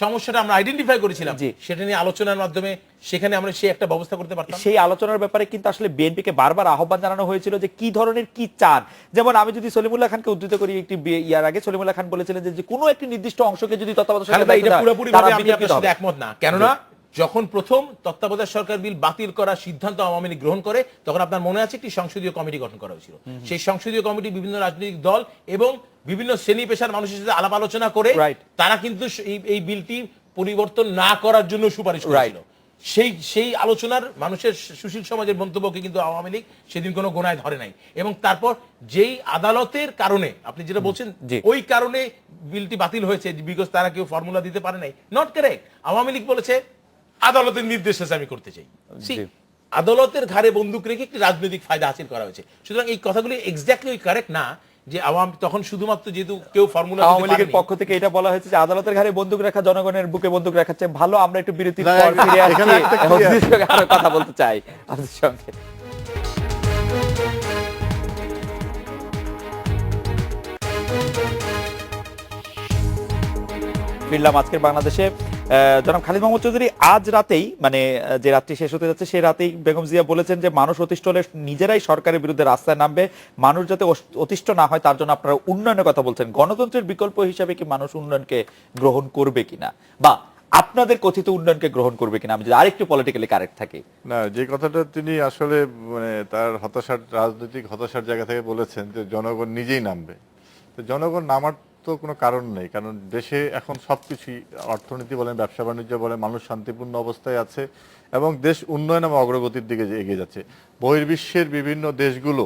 সমস্যাটা আমরা আইডেন্টিফাই করেছিলাম, সেটা নিয়ে আলোচনার মাধ্যমে সেখানে আমরা সেই একটা ব্যবস্থা করতে পারতাম। সেই আলোচনার ব্যাপারে কিন্তু আসলে বিএনপিকে বারবার আহ্বান জানানো হয়েছিল যে কি ধরনের কি চান। যেমন আমি যদি সলিমুল্লাহ খানকে উদ্ধৃত করি, একটি ইয়ার আগে সলিমুল্লাহ খান বলেছিলেন যে কোনো একটি নির্দিষ্ট অংশকে যদি তত্ত্বাবধায়ক সরকার এটা পুরোপুরি ভাবে আমি আপনার সাথে একমত না। কেননা যখন প্রথম তত্ত্বাবধায়ক সরকার বিল বাতিল করার সিদ্ধান্ত আওয়ামী লীগ গ্রহণ করে, তখন আপনার মনে আছে একটি সংসদীয় কমিটি গঠন করা হয়েছিল। সেই সংসদীয় কমিটি বিভিন্ন রাজনৈতিক দল এবং বিভিন্ন শ্রেণী পেশার মানুষের সাথে আলাপ আলোচনা করে তারা কিন্তু এই বিলটি পরিবর্তন না করার জন্য সুপারিশ করেছিল। সেই আলোচনার মানুষের সুশীল সমাজের মন্তব্যকে কিন্তু আওয়ামী লীগ সেদিন কোনো গোনায় ধরে নাই। এবং তারপর যেই আদালতের কারণে আপনি যেটা বলছেন ওই কারণে বিলটি বাতিল হয়েছে, বিকজ তারা কেউ ফর্মুলা দিতে পারে নাই, নট কারেক্ট। আওয়ামী লীগ বলেছে আদালতের নির্দেশে আমি করতে চাই। আদালতের ঘাড়ে বন্দুক রেখে একটি রাজনৈতিক ফায়দা হাসিল করা হয়েছে। সুতরাং এই কথাগুলি এক্স্যাক্টলি কারেক্ট না যে আওয়ামী তখন শুধুমাত্র যেহেতু কেউ ফর্মুলা আওয়ামী লীগের পক্ষ থেকে এটা বলা হয়েছে যে আদালতের ঘাড়ে বন্দুক রাখা জনগণের বুকে বন্দুক রাখার চেয়ে ভালো। আমরা একটু বিরতির পর ফিরে আসছি, কথা বলতে চাই আপনাদের সঙ্গে। ফিরলাম আজকের বাংলাদেশে। জনাব খালিদ মাহমুদ চৌধুরী, আজ রাতেই মানে যে রাত্রি শেষ হতে যাচ্ছে সেই রাতেই বেগম জিয়া বলেছেন যে মানুষ অতিষ্ঠ হলে নিজেরাই সরকারের বিরুদ্ধে রাস্তায় নামবে, মানুষ যাতে অতিষ্ঠ না হয় তার জন্য আপনারা উন্নয়নের কথা বলছেন। গণতন্ত্রের বিকল্প হিসাবে কি মানুষ উন্নয়নকে গ্রহণ করবে কিনা, বা আপনাদের কথিত উন্নয়নকে গ্রহণ করবে কিনা, আমি যদি আরেকটু পলিটিক্যালি কারেক্ট থাকি? না, যে কথাটা তিনি আসলে মানে তার হতাশার রাজনৈতিক হতাশার জায়গা থেকে বলেছেন যে জনগণ নিজেই নামবে। তো জনগণ নামার তো কোনো কারণ নেই, কারণ দেশে এখন সবকিছুই, অর্থনীতি বলেন, ব্যবসা বাণিজ্য বলেন, মানুষ শান্তিপূর্ণ অবস্থায় আছে এবং দেশ উন্নয়ন এবং অগ্রগতির দিকে এগিয়ে যাচ্ছে। বহির্বিশ্বের বিভিন্ন দেশগুলো,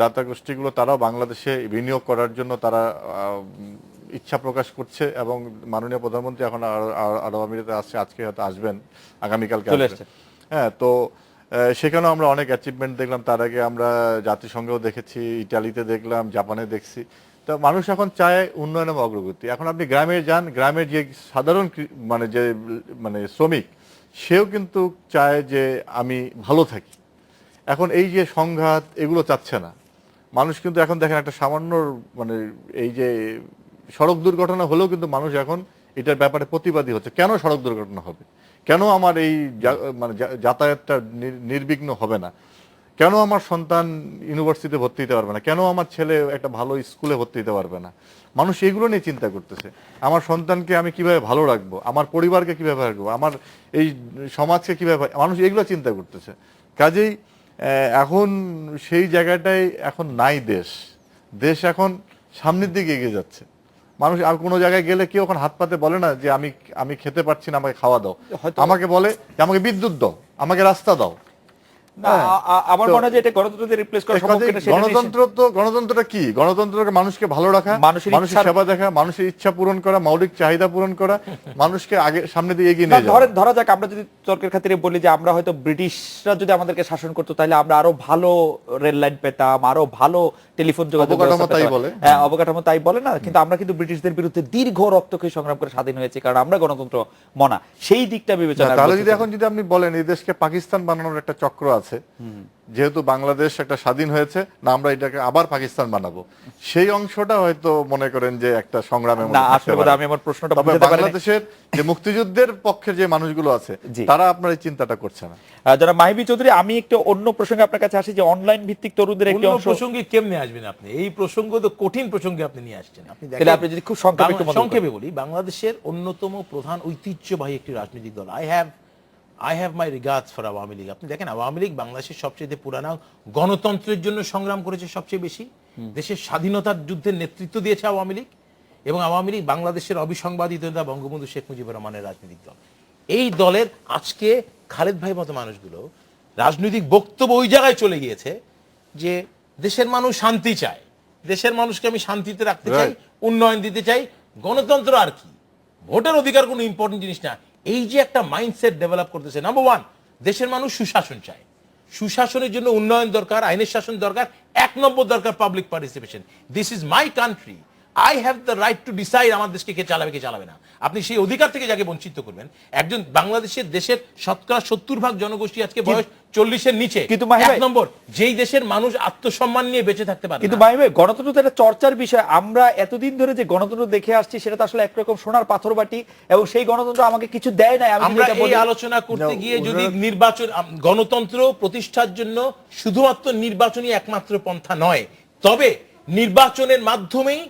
দাতা গোষ্ঠীগুলো, তারাও বাংলাদেশে বিনিয়োগ করার জন্য তারা ইচ্ছা প্রকাশ করছে এবং মাননীয় প্রধানমন্ত্রী এখন আরব আমিরাতে আসছে, আজকে হয়তো আসবেন, আগামীকালকে আসবেন। হ্যাঁ, তো সেখানেও আমরা অনেক অ্যাচিভমেন্ট দেখলাম। তার আগে আমরা জাতিসংঘেও দেখেছি, ইটালিতে দেখলাম, জাপানে দেখছি। তো মানুষ এখন চায় উন্নয়ন এবং অগ্রগতি। এখন আপনি গ্রামে যান, গ্রামের যে সাধারণ মানে শ্রমিক, সেও কিন্তু চায় যে আমি ভালো থাকি। এখন এই যে সংঘাত, এগুলো চাচ্ছে না মানুষ। কিন্তু এখন দেখেন একটা সামান্য মানে এই যে সড়ক দুর্ঘটনা হলেও কিন্তু মানুষ এখন এটার ব্যাপারে প্রতিবাদী হচ্ছে। কেন সড়ক দুর্ঘটনা হবে, কেন আমার এই মানে যাতায়াতটা নির্বিঘ্ন হবে না, কেন আমার সন্তান ইউনিভার্সিটিতে ভর্তি হতে পারবে না, কেন আমার ছেলে একটা ভালো স্কুলে ভর্তি হতে পারবে না। মানুষ এগুলো নিয়ে চিন্তা করতেছে। আমার সন্তানকে আমি কিভাবে ভালো রাখবো, আমার পরিবারকে কিভাবে রাখবো, আমার এই সমাজকে কিভাবে, মানুষ এগুলো চিন্তা করতেছে। কাজেই এখন সেই জায়গাটাই এখন নাই। দেশ এখন সামনের দিকে এগিয়ে যাচ্ছে। মানুষ আর কোনো জায়গায় গেলে কেউ এখন হাত পাতে বলে না যে আমি খেতে পারছি না, আমাকে খাওয়া দাও। আমাকে বলে যে আমাকে বিদ্যুৎ দাও, আমাকে রাস্তা দাও। আমার মনে হয় যে এটা গণতন্ত্রকে রিপ্লেস করা সম্ভব কিনা। গণতন্ত্রটা কি? গণতন্ত্রকে মানুষকে ভালো রাখা, মানুষের সেবা দেখা, মানুষের ইচ্ছা পূরণ করা, মৌলিক চাহিদা পূরণ করা, মানুষকে আগে সামনে দিয়ে এগিয়ে নিয়ে যাওয়া। ধরা যাক আমরা যদি তর্কের খাতিরে বলি যে আমরা হয়তো ব্রিটিশরা যদি আমাদেরকে শাসন করতো তাহলে আমরা আরো ভালো রেল লাইন পেতাম, আরো ভালো টেলিফোন যোগাযোগ, অবকাঠামো তাই বলে না, কিন্তু আমরা কিন্তু ব্রিটিশদের বিরুদ্ধে দীর্ঘ রক্তক্ষয়ী সংগ্রাম করে স্বাধীন হয়েছি, কারণ আমরা গণতন্ত্র মনা। সেই দিকটা বিবেচনা তাহলে যদি এখন যদি আপনি বলেন এই দেশকে পাকিস্তান বানানোর একটা চক্র আছে, যেহেতু বাংলাদেশ একটা স্বাধীন হয়েছে, না আমরা এটাকে আবার পাকিস্তান বানাবো, সেই অংশটা হয়তো মনে করেন যে একটা সংগ্রামের মধ্যে থাকতে পারে। আমি আমার প্রশ্নটা বাংলাদেশের যে মুক্তিযুদ্ধের পক্ষের যে মানুষগুলো আছে তারা আপনার এই চিন্তাটা করছে না। যারা মাহিবী চৌধুরী, আমি একটু অন্য প্রসঙ্গে আপনার কাছে আসি যে অনলাইন ভিত্তিক তরুণদের একটি অংশ। প্রসঙ্গে কেমনে আসবেন আপনি? এই প্রসঙ্গ তো কঠিন প্রসঙ্গে আপনি নিয়ে আসছেন। আপনি দেখেন, আপনি যদি খুব সংক্ষেপে বলি, বাংলাদেশের অন্যতম প্রধান ঐতিহ্যবাহী একটি রাজনৈতিক দল, I have my regards for Awami League. আপনি দেখেন আওয়ামী লীগ বাংলাদেশের সবচেয়ে পুরানো, গণতন্ত্রের জন্য সংগ্রাম করেছে সবচেয়ে বেশি, দেশের স্বাধীনতার যুদ্ধের নেতৃত্ব দিয়েছে আওয়ামী লীগ, এবং আওয়ামী লীগ বাংলাদেশের অবিসংবাদিত নেতা বঙ্গবন্ধু শেখ মুজিবুর রহমানের রাজনৈতিক দল। এই দলের আজকে খালেদ ভাই মতো মানুষগুলো রাজনৈতিক বক্তব্য ওই জায়গায় চলে গিয়েছে যে দেশের মানুষ শান্তি চায়, দেশের মানুষকে আমি শান্তিতে রাখতে চাই, উন্নয়ন দিতে চাই, গণতন্ত্র আর কি, ভোটের অধিকার কোনো ইম্পর্টেন্ট জিনিস না। এই যে একটা মাইন্ডসেট ডেভেলপ করতেছে। নাম্বার ওয়ান, দেশের মানুষ সুশাসন চায়, সুশাসনের জন্য উন্নয়ন দরকার, আইনের শাসন দরকার, 1 নম্বর দরকার public participation. This is my country, I have the right to decide আমার দেশকে কে চালাবে কে চালাবে না। আপনি সেই অধিকার থেকে যাকে বঞ্চিত করবেন, একজন বাংলাদেশের দেশের শতকরা 70% জনগোষ্ঠী আজকে বয়স 40-এর নিচে, কিন্তু মাহি ভাই, 1 নম্বর যেই দেশের মানুষ আত্মসম্মান নিয়ে বেঁচে থাকতে পারে কিন্তু না। মাহি ভাই, গণতন্ত্র তো একটা চর্চার বিষয়। আমরা এতদিন ধরে যে গণতন্ত্র দেখে আসছি সেটা তো আসলে একরকম সোনার পাথর বাটি, এবং সেই গণতন্ত্র আমাকে কিছু দেয় না। আমরা এই আলোচনা করতে গিয়ে যদি নির্বাচন, গণতন্ত্র প্রতিষ্ঠার জন্য শুধুমাত্র নির্বাচনই একমাত্র পন্থা নয়, তবে নির্বাচনের মাধ্যমেই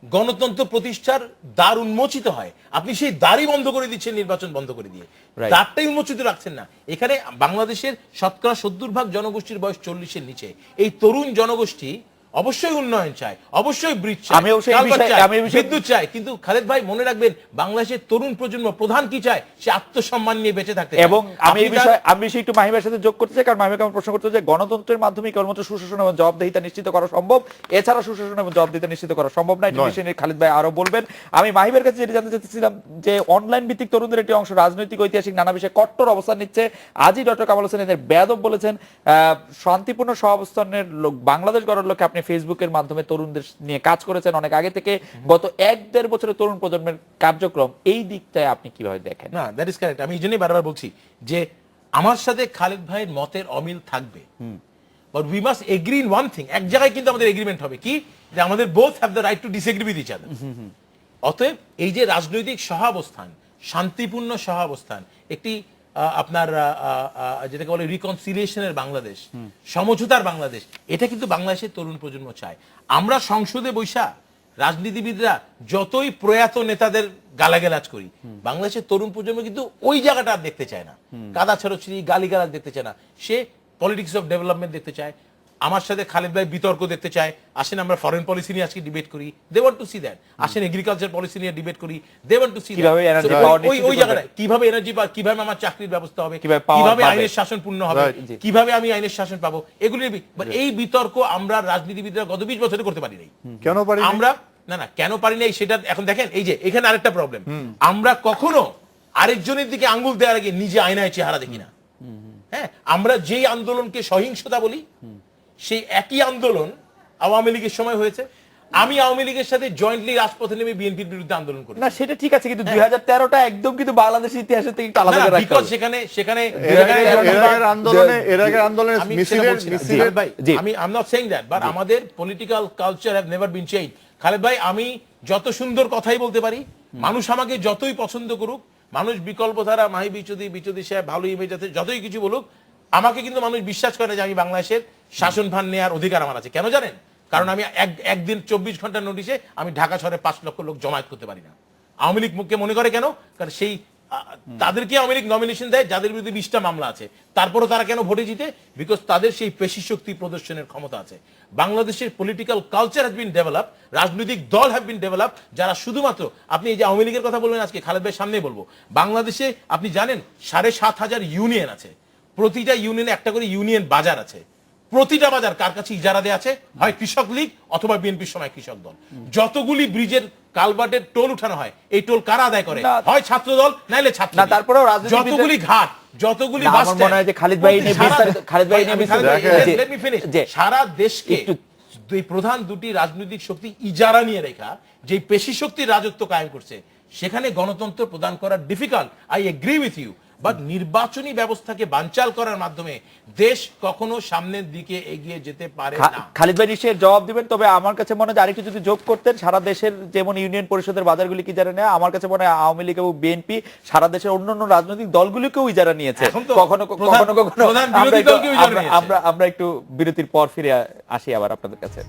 গণতন্ত্র প্রতিষ্ঠার দ্বার উন্মোচিত হয়। আপনি সেই দ্বারই বন্ধ করে দিচ্ছেন নির্বাচন বন্ধ করে দিয়ে, Right. দ্বারটাই উন্মোচিত রাখছেন না। এখানে বাংলাদেশের শতকরা 70% জনগোষ্ঠীর বয়স 40-এর নিচে। এই তরুণ জনগোষ্ঠী অবশ্যই উন্নয়ন চায়, অবশ্যই ব্রিজ চায়, আমি অবশ্যই এই কালভার্ট বিষয়ে- চায়, আমি এই বিষয়ে- বিদ্যুৎ চায়। কিন্তু খালেদ ভাই মনে রাখবেন, বাংলাদেশের তরুণ প্রজন্ম প্রধান কি চায়? সে আত্মসম্মান নিয়ে বেঁচে থাকতে চায়। এবং আমি এই আপনি বিষয়ে একটু মাহিমের সাথে যোগ করতে চাই, কারণ মাহিমাকে আমার প্রশ্ন করতে চাই, গণতন্ত্রের মাধ্যমে কেবলমাত্র সুশাসন এবং জবাবদিহিতা নিশ্চিত করা সম্ভব, এছাড়া সুশাসন এবং জবাবদিহিতা নিশ্চিত করা সম্ভব নয়। এই বিষয়ে নিয়ে খালিদ ভাই আরো বলবেন। আমি মাহিমের কাছে যেটা জানতে চাচ্ছিলাম যে অনলাইন ভিত্তিক তরুণদের একটি অংশ রাজনৈতিক ঐতিহাসিক নানা বিষয়ে কট্টর অবস্থান নিচ্ছে। আজই ডক্টর কামাল হোসেন এদের বেয়াদব বলেছেন। শান্তিপূর্ণ সহাবস্থানের বাংলাদেশ গড়ার লক্ষ্যে আপনি ফেসবুকের মাধ্যমে তরুণদের নিয়ে কাজ করেছেন অনেক আগে থেকে। গত 1-1.5 বছরের তরুণ প্রজন্মের কার্যক্রম, এই দিকটায় আপনি কিভাবে দেখেন? না, দ্যাট ইজ কারেক্ট। আমি এই জন্যই বারবার বলছি যে আমার সাথে খালেদ ভাইয়ের মতের অমিল থাকবে, but we must agree in one thing. এক জায়গায় কিন্তু আমাদের এগ্রিমেন্ট হবে কি, যে আমাদের both have the right to disagree with each other. অতএব এই যে রাজনৈতিক সহাবস্থান, শান্তিপূর্ণ সহাবস্থান, একটি আপনার যেটাকে বলে রিকনসিলিয়েশনের বাংলাদেশ, সমঝোতার বাংলাদেশ, এটা কিন্তু বাংলাদেশের তরুণ প্রজন্ম চায়। আমরা সংসদে বৈশা রাজনীতিবিদরা যতই প্রয়াত নেতাদের গালাগালাজ করি, বাংলাদেশের তরুণ প্রজন্ম কিন্তু ওই জায়গাটা আর দেখতে চায় না। কাদা ছড়াছড়ি, গালিগালাজ দেখতে চায় না। সে পলিটিক্স অফ ডেভেলপমেন্ট দেখতে চায়। আমার সাথে খালেদ ভাই বিতর্ক দেখতে চায়। আসেন আমরা ফরেন পলিসি নিয়ে আজকে ডিবেট করি, they want to see that. আসেন এগ্রিকালচার পলিসি নিয়ে ডিবেট করি, দে ওয়ান্ট টু সি কিভাবে এনার্জি পাওয়ার নিশ্চিত ওই জায়গাটা কিভাবে এনার্জি পাওয়ার, কিভাবে আমার চাকরির ব্যবস্থা হবে, কিভাবে power কিভাবে পাবে। আইনের শাসন পূর্ণ হবে, কিভাবে আমি আইনের শাসন পাবো, এগুলি এই বিতর্ক আমরা রাজনীতিবিদরা গত 20 বছরে করতে পারি নাই। কেন পারি আমরা না কেন পারি নাই সেটা এখন দেখেন। এই যে এখানে আরেকটা প্রবলেম, আমরা কখনো আরেকজনের দিকে আঙ্গুল দেওয়ার আগে নিজে আয়নায় চেহারা দেখি না। হ্যাঁ, আমরা যেই আন্দোলনকে সহিংসতা বলি, সেই একই আন্দোলন আওয়ামী লীগের সময় হয়েছে। আমি আওয়ামী লীগের সাথে জয়েন্টলি রাজপথে নেমে বিএনপির বিরুদ্ধে আন্দোলন করি। না, সেটা ঠিক আছে, কিন্তু 2013টা একদম কিন্তু বাংলাদেশের ইতিহাসের থেকে একটু আলাদা করে রাখতে হবে। সেখানে এর আগের আন্দোলনে I'm not saying that, but আমাদের political culture have never been change. Khaled ভাই, আমি যত সুন্দর কথাই বলতে পারি, মানুষ আমাকে যতই পছন্দ করুক, মানুষ বিকল্পধারা মাহি বিচুদি সাহেব ভালো ইমেজ আছে, যতই কিছু বলুক, আমাকে কিন্তু মানুষ বিশ্বাস করে যে আমি বাংলাদেশের শাসন ভার নেওয়ার অধিকার আমার আছে। কেন জানেন? কারণ আমি একদিন 24 ঘন্টার নোটিশে আমি ঢাকা শহরে 5 লক্ষ লোক জমায়েত করতে পারি না। আওয়ামী লীগ মুখকে মনে করে কেন? কারণ সেই তাদেরকে আওয়ামী লীগ নমিনেশন দেয় যাদের বিরুদ্ধে 20টা মামলা আছে, তারপরও তারা কেন ভোটে জিতে? বিকজ তাদের সেই পেশি শক্তি প্রদর্শনের ক্ষমতা আছে। বাংলাদেশের political culture has been develop, রাজনৈতিক দল হ্যাভ বিন ডেভেলপ, যারা শুধুমাত্র, আপনি এই যে আওয়ামী লীগের কথা বলবেন আজকে, খালেদ ভাই সামনে বলবো, বাংলাদেশে আপনি জানেন 7,500 ইউনিয়ন আছে। প্রতিটা ইউনিয়নে একটা করে ইউনিয়ন বাজার আছে। প্রতিটা বাজার কার কাছে ইজারা দেয়া আছে? হয় কৃষক লীগ অথবা বিএনপির সময় কৃষক দল। যতগুলি ব্রিজের কালভার্টের টোল উঠানো হয়, এই টোল কারা আদায় করে? হয় ছাত্র দল, নাইলে ছাত্র। না, তারপরেও যতগুলি ঘাট, যতগুলি বাস আমার মনে হয় যে খালিদ ভাই নিয়ে বিস্তারিত, খালিদ ভাই নিয়ে বিস্তারিত, সারা দেশকে দুই প্রধান দুটি রাজনৈতিক শক্তি ইজারা নিয়ে রেখা যে পেশি শক্তির রাজত্ব কায়েম করছে, সেখানে গণতন্ত্র প্রদান করা difficult. I agree with you, but নির্বাচনী ব্যবস্থাকে বানচাল করার মাধ্যমে দেশ কখনো সামনের দিকে এগিয়ে যেতে পারে না। খালিদ ভাই নিশ্চয়ই জবাব দিবেন, তবে আমার কাছে মনে হয় আরেকটু যদি যোগ করতেন, সারা দেশের যেমন ইউনিয়ন পরিষদের বাজারগুলি কি ইজারা নেয়, আমার কাছে মনে হয় আওয়ামী লীগ এবং বিএনপি সারা দেশের অন্যান্য রাজনৈতিক দলগুলিকেও ইজারা নিয়েছে। কখনো কখনো আমরা একটু বিরতির পর ফিরে আসি আবার আপনাদের কাছে।